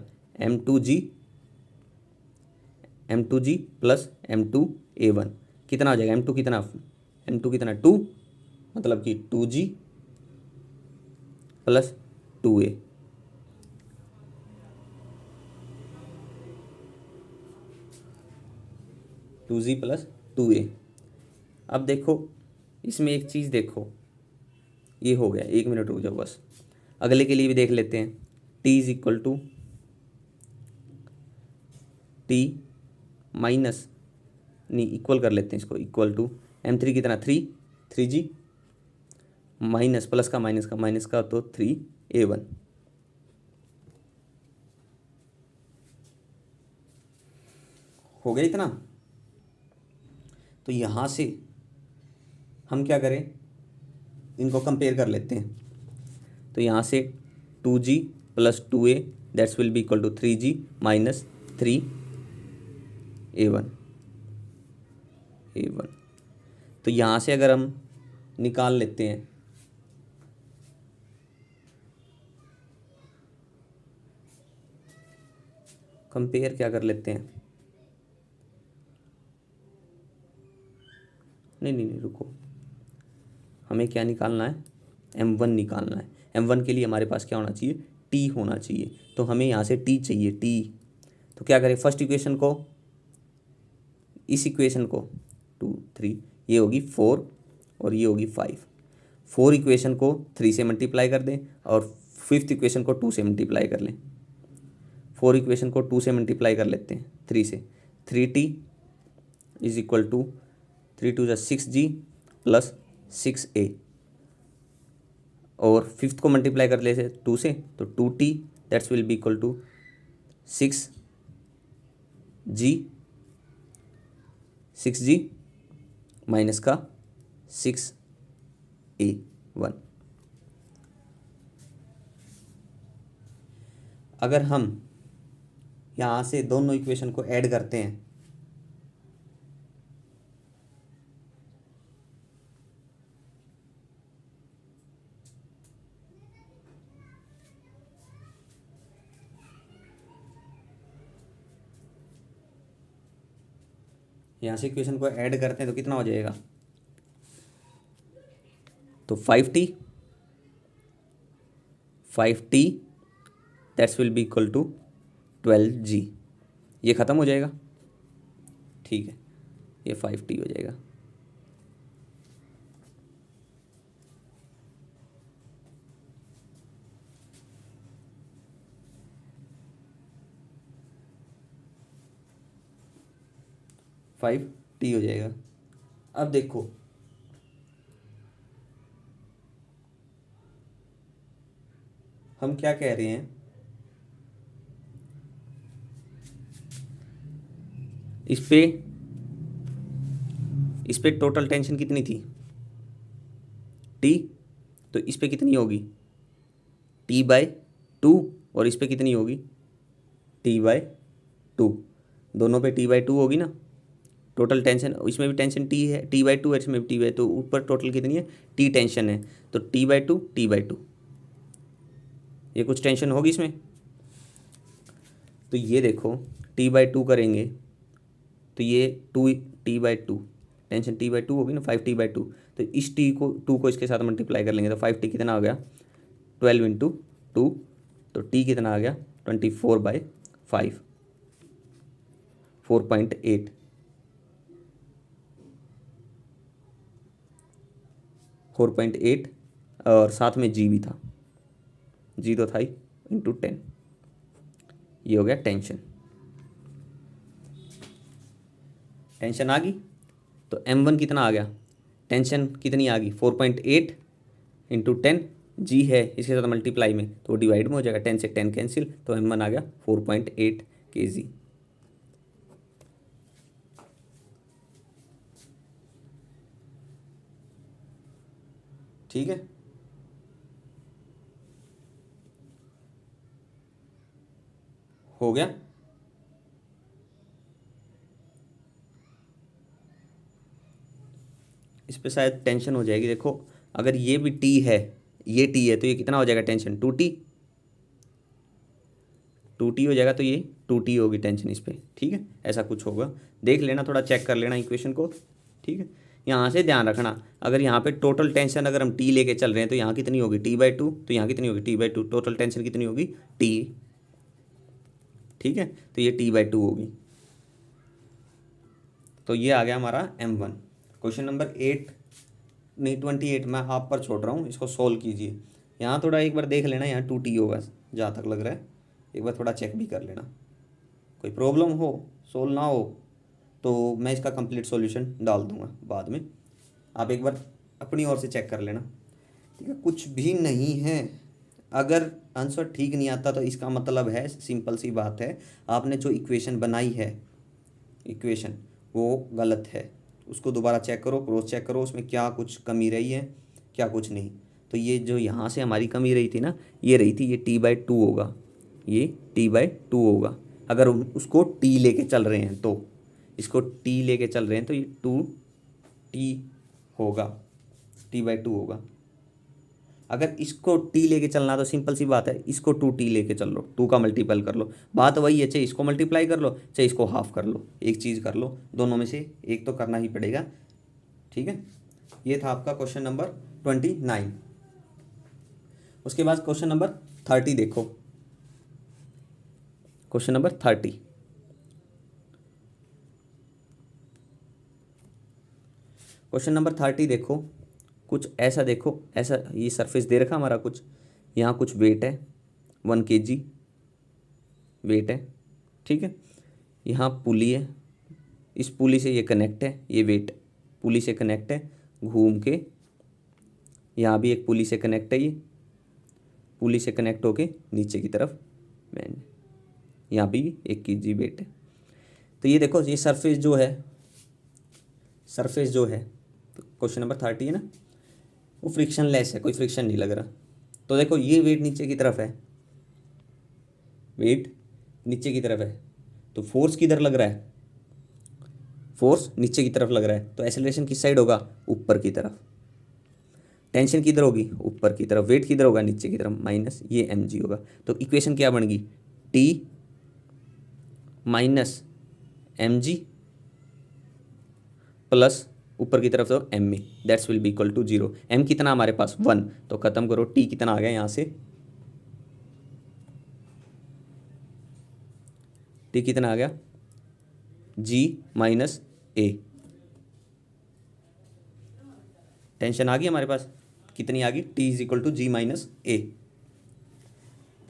[SPEAKER 1] M2G प्लस M2A1 कितना हो जाएगा, M2 कितना 2, मतलब कि 2G plus 2A। To ji plus 2A। अब देखो इसमें एक चीज़ देखो, ये हो गया, 1 मिनट रुक जाओ बस, अगले के लिए भी देख लेते हैं। T माइनस, नहीं इक्वल कर लेते हैं इसको, इक्वल टू M3 कितना 3G माइनस प्लस का माइनस का तो 3A1। हो गया इतना। तो यहाँ से हम क्या करें, इनको कंपेयर कर लेते हैं। तो यहाँ से 2G plus 2A that's will be equal to 3G minus 3A1। तो यहाँ से अगर हम निकाल लेते हैं, कंपेयर क्या कर लेते हैं, नहीं नहीं नहीं, रुको, हमें क्या निकालना है, M1 निकालना है। M1 के लिए हमारे पास क्या होना चाहिए, T होना चाहिए। तो हमें यहाँ से T चाहिए, T। तो क्या करें, फर्स्ट इक्वेशन को, इस इक्वेशन को 2 3, ये होगी 4 और ये होगी 5। 4 इक्वेशन को 3 से मल्टीप्लाई कर दें और फिफ्थ इक्वेशन को 2 से मल्टीप्लाई कर लें। 4 इक्वेशन को 2 से मल्टीप्लाई कर लेते हैं 3 से। 3T is equal to 3 2 6G plus 6A, और फिफ्थ को मल्टीप्लाई कर लेते 2 से, तो 2T that's will be equal to 6G minus का 6A1। अगर हम यहाँ से दोनों इक्वेशन को ऐड करते हैं, यहाँ से इक्वेशन को ऐड करते हैं तो कितना हो जाएगा, तो 5T that's will be equal to 12G। ये ख़त्म हो जाएगा, ठीक है, ये 5T हो जाएगा। फाइव टी हो जाएगा। अब देखो, हम क्या कह रहे हैं, इस पे टोटल टेंशन कितनी थी, T, तो इस पे कितनी होगी T/2, और इस पे कितनी होगी T/2। दोनों पे T/2 होगी ना टोटल टेंशन, इसमें भी टेंशन T है, T/2 है, इसमें भी T/2, ऊपर टोटल कितनी है T टेंशन है, तो T/2 ये कुछ टेंशन होगी इसमें। तो ये देखो T/2 करेंगे तो ये 2T/2 टेंशन T/2 होगी ना, 5T/2। तो इस टू को इसके साथ मल्टीप्लाई कर लेंगे तो 5T कितना आ गया 12 × 2, तो T कितना आ गया 24/5, 4.8। और साथ में G भी था, G तो था ही, × 10। ये हो गया टेंशन आ गई। तो M1 कितना आ गया, टेंशन कितनी आ गई 4.8 × 10, G है इसके साथ मल्टीप्लाई में तो डिवाइड में हो जाएगा, 10 से 10 कैंसिल, तो M1 आ गया 4.8 kg। ठीक है, हो गया। इस पे शायद टेंशन हो जाएगी, देखो अगर ये भी T है, ये T है, तो ये कितना हो जाएगा टेंशन 2T हो जाएगा, तो ये 2T होगी टेंशन इस पे। ठीक है, ऐसा कुछ होगा, देख लेना, थोड़ा चेक कर लेना इक्वेशन को। ठीक है, यहाँ से ध्यान रखना, अगर यहाँ पे टोटल टेंशन अगर हम T लेके चल रहे हैं तो यहाँ कितनी होगी T/2, तो यहाँ कितनी होगी T/2, टोटल टेंशन कितनी होगी T। ठीक है, तो ये T/2 होगी। तो ये आ गया हमारा M1। क्वेश्चन नंबर 8 नहीं 28 मैं आप पर छोड़ रहा हूँ, इसको सोल्व कीजिए। यहाँ थोड़ा एक बार देख लेना, यहाँ 2T होगा जहाँ तक लग रहा है, एक बार थोड़ा चेक भी कर लेना, कोई प्रॉब्लम हो सोल्व ना हो तो मैं इसका कंप्लीट सॉल्यूशन डाल दूँगा बाद में, आप एक बार अपनी ओर से चेक कर लेना। ठीक है, कुछ भी नहीं है, अगर आंसर ठीक नहीं आता तो इसका मतलब है, सिंपल सी बात है, आपने जो इक्वेशन बनाई है इक्वेशन वो गलत है, उसको दोबारा चेक करो, क्रॉस चेक करो, उसमें क्या कुछ कमी रही है क्या कुछ नहीं। तो ये जो यहाँ से हमारी कमी रही थी ना, ये रही थी, ये T/2 होगा, ये T/2 होगा। अगर उसको T लेके चल रहे हैं तो, इसको T लेके चल रहे हैं तो ये 2T होगा, T/2 होगा। अगर इसको T लेके चलना तो सिंपल सी बात है, इसको 2T लेके चल लो, 2 का मल्टीपल कर लो, बात वही है, चाहे इसको मल्टीप्लाई कर लो चाहे इसको हाफ कर लो, एक चीज़ कर लो, दोनों में से एक तो करना ही पड़ेगा। ठीक है, ये था आपका क्वेश्चन नंबर 29। उसके बाद क्वेश्चन नंबर 30 देखो। क्वेश्चन नंबर 30, क्वेश्चन नंबर 30 देखो, कुछ ऐसा देखो, ऐसा ये सरफेस दे रखा हमारा कुछ, यहाँ कुछ वेट है 1 kg वेट है, ठीक है। यहाँ पुली है, इस पुली से ये कनेक्ट है, ये वेट पुली से कनेक्ट है, घूम के यहाँ भी एक पुली से कनेक्ट है, ये पुली से कनेक्ट होके नीचे की तरफ बैंड, यहाँ भी 1 kg वेट है। तो ये देखो, ये सरफेस जो है, सरफेस जो है, तो क्वेश्चन नंबर 30 है ना, वो फ्रिक्शन लेस है, कोई फ्रिक्शन नहीं लग रहा। तो देखो ये वेट नीचे की तरफ है, वेट नीचे की तरफ है, तो फोर्स किधर लग रहा है, फोर्स नीचे की तरफ लग रहा है, तो एक्सेलरेशन किस साइड होगा, ऊपर की तरफ। टेंशन किधर होगी, ऊपर की तरफ। वेट किधर होगा, नीचे की तरफ, माइनस ये mg होगा। तो इक्वेशन क्या बन गई, T माइनस mg प्लस ऊपर की तरफ तो ma, that's will be equal to 0। m कितना हमारे पास 1, तो खत्म करो, t कितना आ गया यहाँ से, t कितना आ गया, g माइनस a। टेंशन आ गई हमारे पास, कितनी आ गई, t is equal to ji minus a.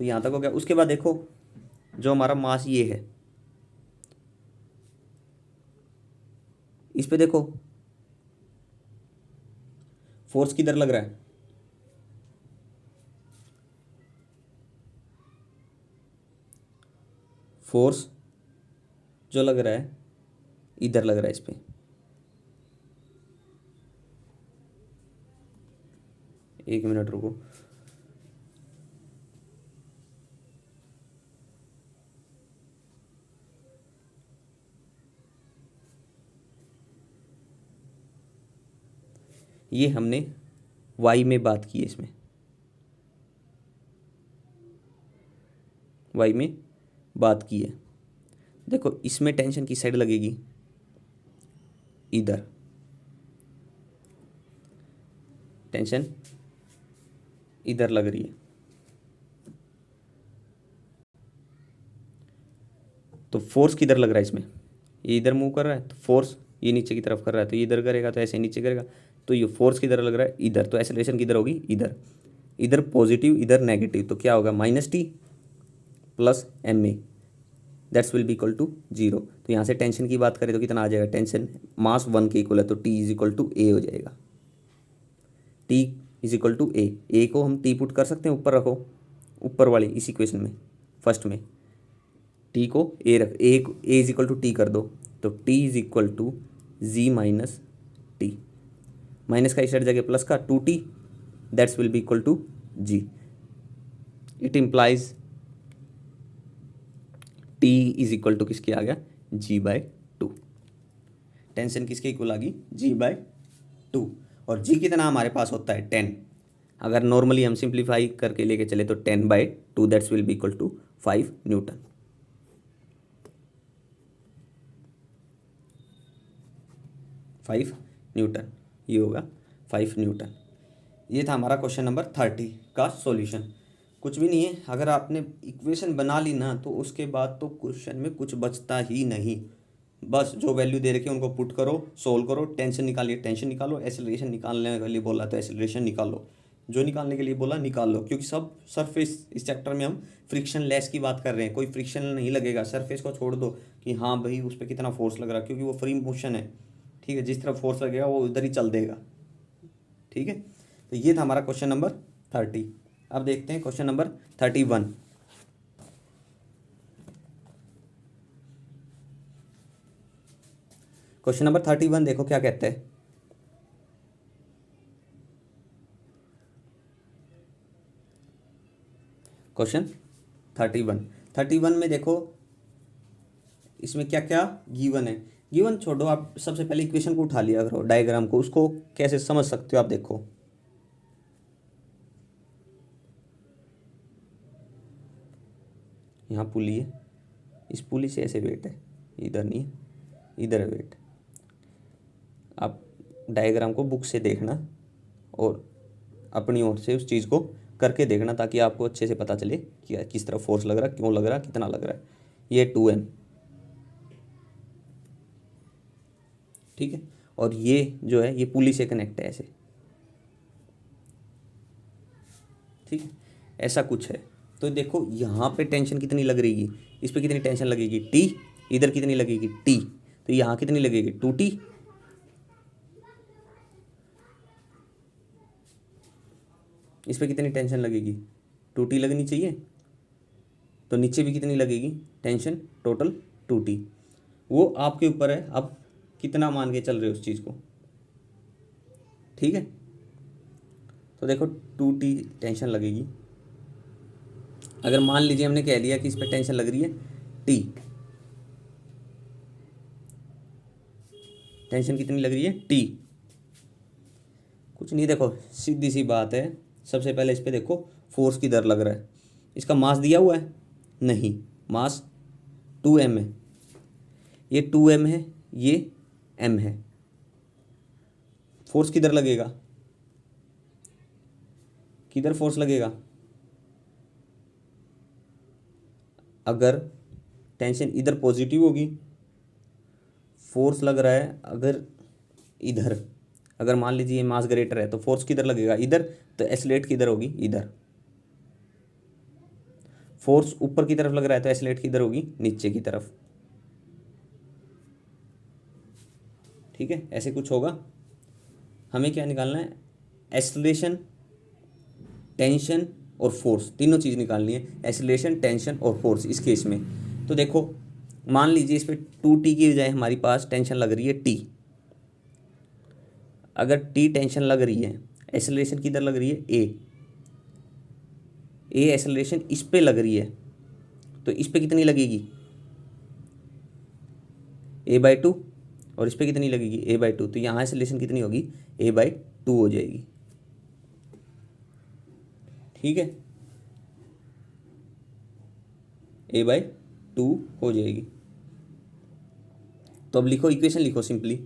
[SPEAKER 1] तो यहाँ तक हो गया। उसके बाद देखो, जो हमारा मास ये है, इस पे देखो फोर्स किधर लग रहा है, फोर्स जो लग रहा है इधर लग रहा है इस पे। एक मिनट रुको, ये हमने वाई में बात की है, इसमें वाई में बात की है। देखो इसमें टेंशन किस साइड लगेगी, इधर, टेंशन इधर लग रही है। तो फोर्स किधर लग रहा है इसमें, ये इधर मूव कर रहा है, तो फोर्स ये नीचे की तरफ कर रहा है, तो ये इधर करेगा, तो ऐसे नीचे करेगा, तो ये फोर्स किधर लग रहा है, इधर। तो एक्सेलरेशन किधर होगी, इधर, इधर पॉजिटिव इधर नेगेटिव, तो क्या होगा, minus T plus M A, that's will be equal to 0। तो यहाँ से टेंशन की बात करें तो कितना आ जाएगा, टेंशन मास 1 के इक्वल है, तो टी इज इक्वल टू ए हो जाएगा। टी इज इक्वल टू ए को हम टी पुट कर सकते हैं, ऊपर रखो, ऊपर वाली इस इक्वेशन में फर्स्ट में टी को ए रख, A is equal to T कर दो, तो T is equal to ji minus T, minus का इस जगह प्लस का 2t, that's will be equal to G. It implies t is equal to किसके आ गया, g/2। टेंशन किसके इक्वल आ गई, g/2। और g कितना हमारे पास होता है 10, अगर नॉर्मली हम सिंप्लीफाई करके लेके चले तो 10/2, that's will be equal to 5 newton. 5 newton, ये होगा 5 न्यूटन। ये था हमारा क्वेश्चन नंबर 30 का सॉल्यूशन। कुछ भी नहीं है, अगर आपने इक्वेशन बना ली ना, तो उसके बाद तो क्वेश्चन में कुछ बचता ही नहीं। बस जो वैल्यू दे रखी है उनको पुट करो, सोल्व करो, टेंशन निकालिए टेंशन निकालो, एक्सेलरेशन निकालने के लिए बोला तो एक्सेलरेशन निकालो, जो निकालने के लिए बोला निकाल लो। क्योंकि सब सरफेस, इस चैप्टर में हम फ्रिक्शन लेस की बात कर रहे हैं, कोई फ्रिक्शन नहीं लगेगा। सरफेस को छोड़ दो कि हाँ भाई उस पर कितना फोर्स लग रहा है, क्योंकि वो फ्री मोशन है, ठीक है, जिस तरफ फोर्स लगेगा वो उधर ही चल देगा, ठीक है। तो ये था हमारा क्वेश्चन नंबर 30। अब देखते हैं क्वेश्चन नंबर 31। क्वेश्चन नंबर 31 देखो क्या कहते हैं। क्वेश्चन 31 में देखो इसमें क्या क्या गिवन है। गिवन छोड़ो, आप सबसे पहले इक्वेशन को उठा लिया करो, डायग्राम को, उसको कैसे समझ सकते हो आप देखो। यहाँ पुली है, इस पुली से ऐसे वेट है, इधर नहीं है, इधर है वेट। आप डायग्राम को बुक से देखना और अपनी ओर से उस चीज़ को करके देखना, ताकि आपको अच्छे से पता चले कि किस तरह फोर्स लग रहा है, क्यों लग रहा है, कितना लग रहा है। ये 2M, ठीक है। और ये जो है ये पुली से कनेक्ट है ऐसे, ठीक है। ऐसा कुछ है। तो देखो यहाँ पे टेंशन कितनी लग रही, इस पे कितनी टेंशन लगेगी, T। इधर कितनी लगेगी, T। तो यहाँ कितनी लगेगी, 2T। इस पे कितनी टेंशन लगेगी, 2T लगनी चाहिए। तो नीचे भी कितनी लगेगी टेंशन, टोटल 2T। वो आपके ऊपर है, आप कितना मान के चल रहे हो उस चीज़ को, ठीक है। तो देखो 2T टेंशन लगेगी। अगर मान लीजिए हमने कह लिया कि इस पर टेंशन लग रही है T, टेंशन कितनी लग रही है, T। कुछ नहीं, देखो सीधी सी बात है। सबसे पहले इस पे देखो फोर्स किधर लग रहा है, इसका मास दिया हुआ है, नहीं, मास 2M है, ये 2M है, ये M है। फोर्स किधर लगेगा, किधर फोर्स लगेगा, अगर टेंशन इधर पॉजिटिव होगी, फोर्स लग रहा है अगर इधर, अगर मान लीजिए ये मास ग्रेटर है तो फोर्स किधर लगेगा, इधर। तो एसलेट किधर होगी, इधर। फोर्स ऊपर की तरफ लग रहा है तो एसलेट किधर होगी, नीचे की तरफ, ठीक है। ऐसे कुछ होगा। हमें क्या निकालना है, एसलेशन, टेंशन और फोर्स, तीनों चीज़ निकालनी है। एसलेशन, टेंशन और फोर्स इस केस में। तो देखो मान लीजिए इस पर 2T की बजाय हमारी पास टेंशन लग रही है T। अगर T टेंशन लग रही है, एसलेशन किधर लग रही है, ए एसलेशन इस पे लग रही है, तो इस पे कितनी लगेगी, A/2। और इस पे कितनी लगेगी, A/2। तो यहाँ एसलेशन कितनी होगी, A/2 हो जाएगी, ठीक है। A/2 हो जाएगी। तो अब लिखो, इक्वेशन लिखो सिंपली।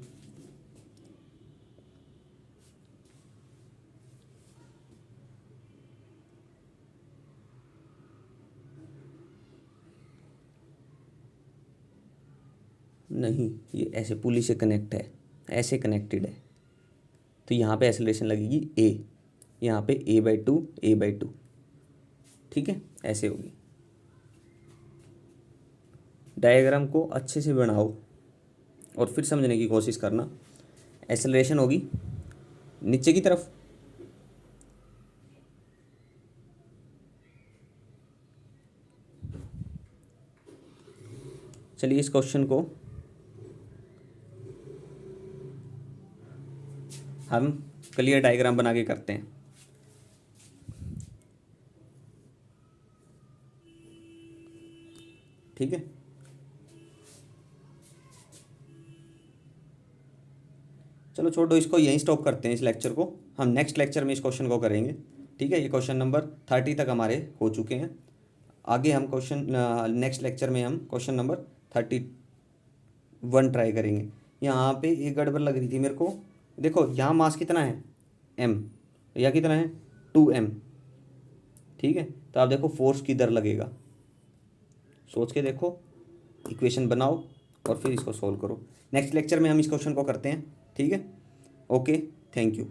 [SPEAKER 1] नहीं, ये ऐसे पुली से कनेक्ट है, ऐसे कनेक्टेड है। तो यहाँ पे एक्सेलरेशन लगेगी A, यहाँ पे A/2, ठीक है। ऐसे होगी। डायग्राम को अच्छे से बनाओ और फिर समझने की कोशिश करना। एक्सेलरेशन होगी नीचे की तरफ, चलिए इस क्वेश्चन को हम क्लियर डायग्राम बना के करते हैं, ठीक है। चलो छोड़ो इसको, यहीं स्टॉप करते हैं इस लेक्चर को। हम नेक्स्ट लेक्चर में इस क्वेश्चन को करेंगे, ठीक है। ये क्वेश्चन नंबर 30 तक हमारे हो चुके हैं। आगे हम क्वेश्चन नेक्स्ट लेक्चर में हम क्वेश्चन नंबर 31 ट्राई करेंगे। यहाँ पे एक गड़बड़ लग रही थी मेरे को। देखो यहाँ मास कितना है, M, या कितना है, 2M, ठीक है। तो आप देखो फोर्स किधर लगेगा, सोच के देखो, इक्वेशन बनाओ और फिर इसको सोल्व करो। नेक्स्ट लेक्चर में हम इस क्वेश्चन को करते हैं, ठीक है। Okay, thank you.